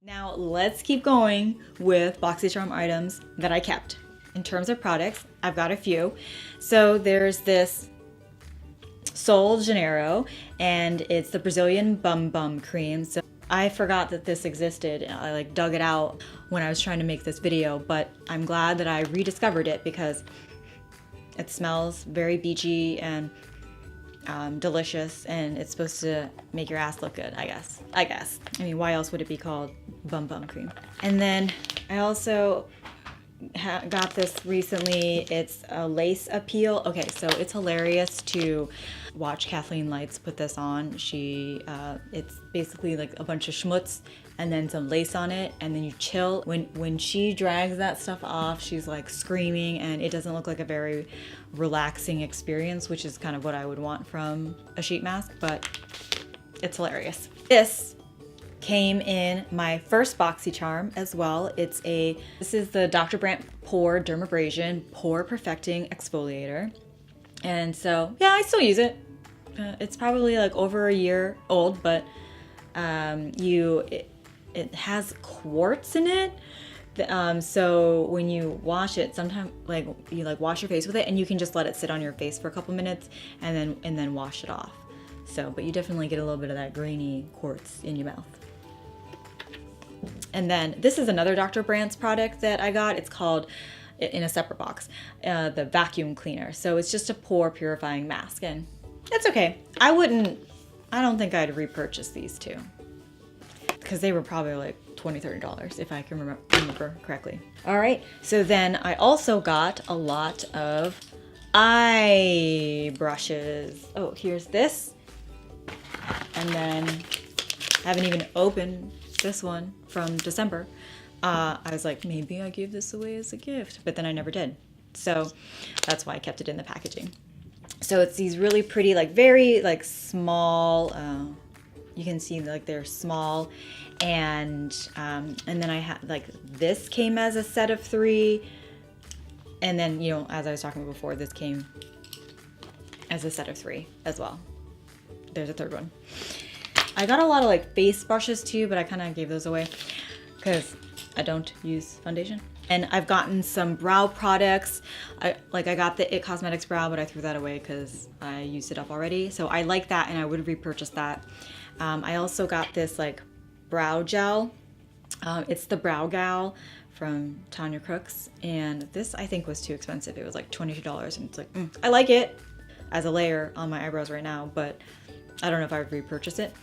Now let's keep going with BOXYCHARM items that I kept. In terms of products, I've got a few. So there's this Sol Janeiro, and it's the Brazilian Bum Bum Cream. So I forgot that this existed. I like dug it out when I was trying to make this video, but I'm glad that I rediscovered it because it smells very beachy and delicious, and it's supposed to make your ass look good, I guess. I mean, why else would it be called Bum Bum Cream? And then I also got this recently. It's a lace appeal. Okay, so it's hilarious to watch Kathleen Lights put this on. It's basically like a bunch of schmutz and then some lace on it, and then you chill. When she drags that stuff off, she's like screaming, and it doesn't look like a very relaxing experience, which is kind of what I would want from a sheet mask, but it's hilarious. This came in my first BOXYCHARM as well. This is the Dr. Brandt Pore Dermabrasion Pore Perfecting Exfoliator. And so, yeah, I still use it. It's probably like over a year old, but it has quartz in it. So when you wash it, sometimes you wash your face with it, and you can just let it sit on your face for a couple minutes and then wash it off. So, but you definitely get a little bit of that grainy quartz in your mouth. And then this is another Dr. Brandt's product that I got. It's called, in a separate box, the vacuum cleaner. So it's just a pore purifying mask, and that's okay. I don't think I'd repurchase these two because they were probably like $20, $30 if I can remember correctly. All right, so then I also got a lot of eye brushes. Oh, here's this. And then I haven't even opened this one from December. I was like, maybe I gave this away as a gift, but then I never did. So that's why I kept it in the packaging. So it's these really pretty, very small, you can see they're small, and then I had this came as a set of 3, and then as I was talking about before, this came as a set of 3 as well. There's a third one. I got a lot of face brushes too, but I kind of gave those away because I don't use foundation. And I've gotten some brow products. I got the It Cosmetics brow, but I threw that away because I used it up already. So I like that, and I would repurchase that. I also got this brow gel. It's the Brow Gal from Tanya Crooks, and this I think was too expensive. It was like $22, and it's I like it as a layer on my eyebrows right now, but I don't know if I would repurchase it.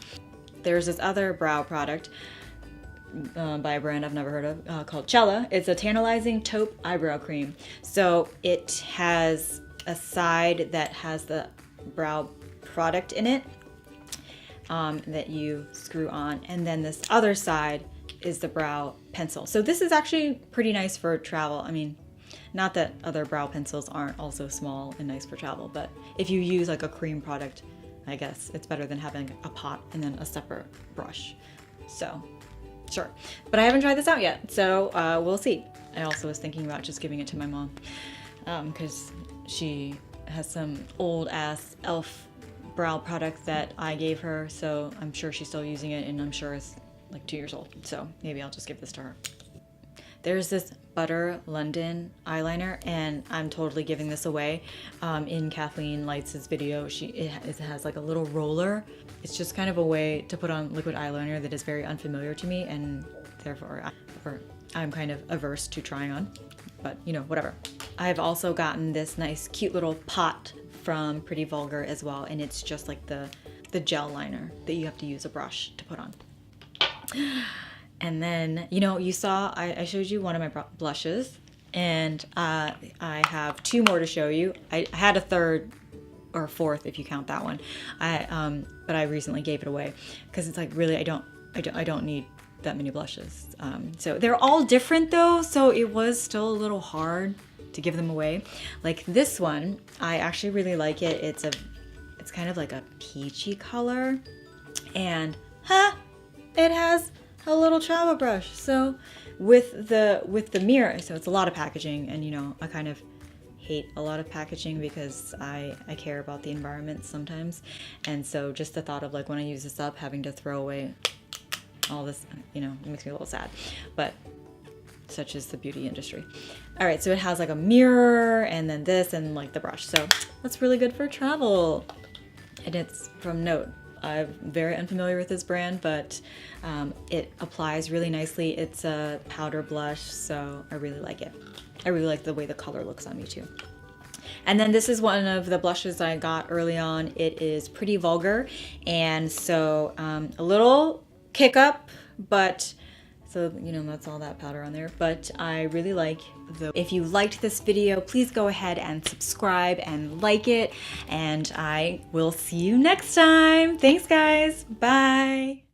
There's this other brow product by a brand I've never heard of called Cella. It's a tantalizing taupe eyebrow cream. So it has a side that has the brow product in it that you screw on, and then this other side is the brow pencil. So this is actually pretty nice for travel. I mean, not that other brow pencils aren't also small and nice for travel, but if you use a cream product, I guess it's better than having a pot and then a separate brush. So, sure. But I haven't tried this out yet, so we'll see. I also was thinking about just giving it to my mom because she has some old ass e.l.f. brow product that I gave her, so I'm sure she's still using it, and I'm sure it's 2 years old. So maybe I'll just give this to her. There's this Butter London eyeliner, and I'm totally giving this away. In Kathleen Lights' video, it has a little roller. It's just kind of a way to put on liquid eyeliner that is very unfamiliar to me, and therefore I'm kind of averse to trying on, but whatever. I've also gotten this nice cute little pot from Pretty Vulgar as well, and it's just the gel liner that you have to use a brush to put on. And then, you saw, I showed you one of my blushes, and I have 2 more to show you. I had a third or fourth if you count that one. But I recently gave it away because it's really, I don't need that many blushes. So they're all different though, so it was still a little hard to give them away. This one, I actually really like it. It's kind of like a peachy color, and it has a little travel brush. So with the mirror, so it's a lot of packaging, and I kind of hate a lot of packaging because I care about the environment sometimes, and so just the thought of when I use this up, having to throw away all this, you know, it makes me a little sad, but such is the beauty industry. All right, so it has like a mirror and then this and like the brush. So that's really good for travel. And it's from Note. I'm very unfamiliar with this brand, but it applies really nicely. It's a powder blush, so I really like it. I really like the way the color looks on me too. And then this is one of the blushes I got early on. It is Pretty Vulgar, and so a little kick up, but so, you know, that's all that powder on there, but I really like the. If you liked this video, please go ahead and subscribe and like it, and I will see you next time. Thanks guys, bye.